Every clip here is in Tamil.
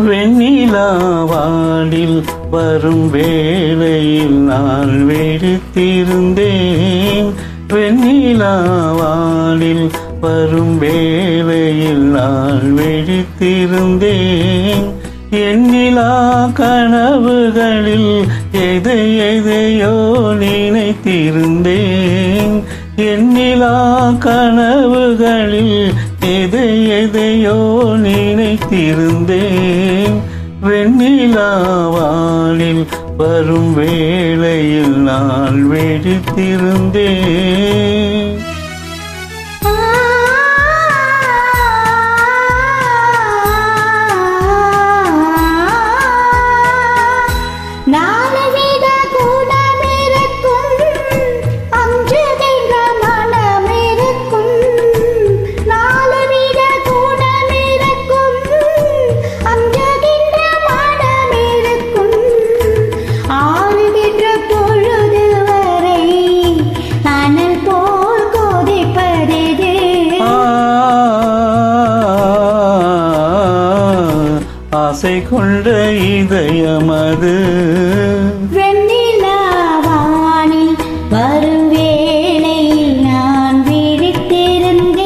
வெண்ணிலா வானில் வரும் வேளையில் நான் வெடித்திருந்தேன். வெண்ணிலா வானில் வரும் வேளையில் நான் வெடித்திருந்தேன். எண்ணிலா கனவுகளில் எதையோ நினைத்திருந்தேன். எண்ணிலா கனவுகளில் எதையோ நினைத்திருந்தேன். வெண்ணிலா வானில் வரும் வேளையில் நான் வெடித்திருந்தேன். ஆசை கொண்ட இதயமது வெண்ணிலா வானில் வரும் வேளையில் நான் விழித்திருந்தேன்.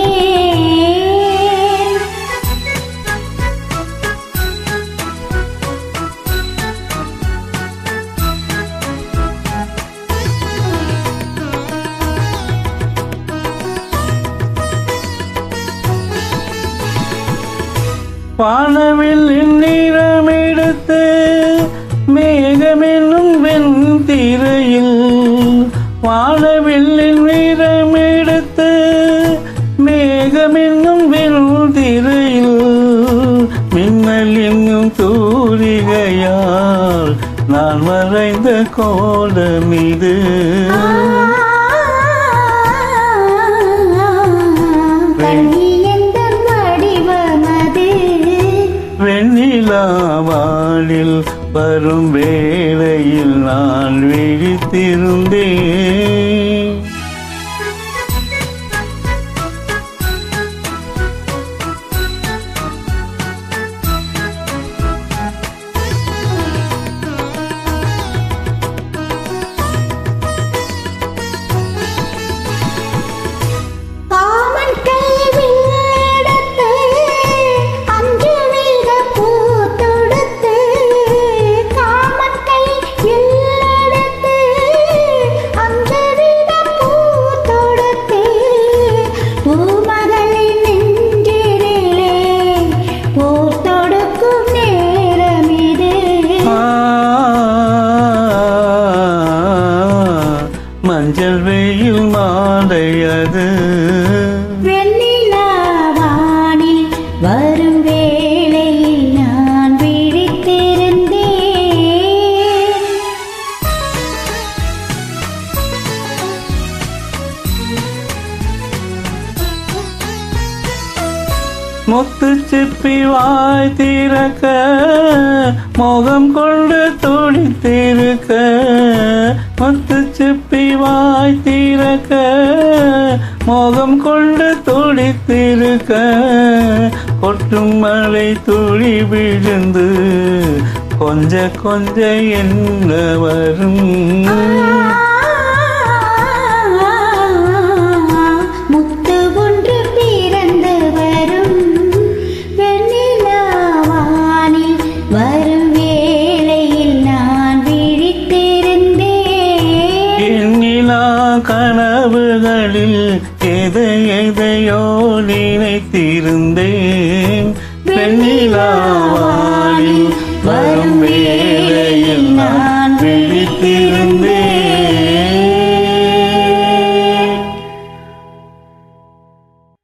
வானவில் நிறமெடுத்து மேகமென்னும் வெண்திரையில், வானவில் நிறமெடுத்து மேகமென்னும் வெண்திரையில், மின்னல் என்னும் தூரிகையால் நான் வரைந்த கோலம் இது. வெண்ணிலா வானில் வரும் வேளையில் நான் விழித்திருந்தேன். மஞ்சள் வெயில் மாலையது. வெண்ணிலா வானில் வரும் வேளையில் நான் விழித்திருந்தேன். முத்து சிப்பி வாய் திறக்க மோகம் கொண்டு துடித்திருக்க, முத்து சிப்பி வாய் திறக்க மோகம் கொண்டு துடித்திருக்க, கொட்டும் மழை துளி விழுந்து கொஞ்ச என்ன வரும். கனவுகளில் எதையோ நினைத்திருந்தேன். வெண்ணிலா வானில் வரும் வேளையில் நான் விழித்திருந்தேன்.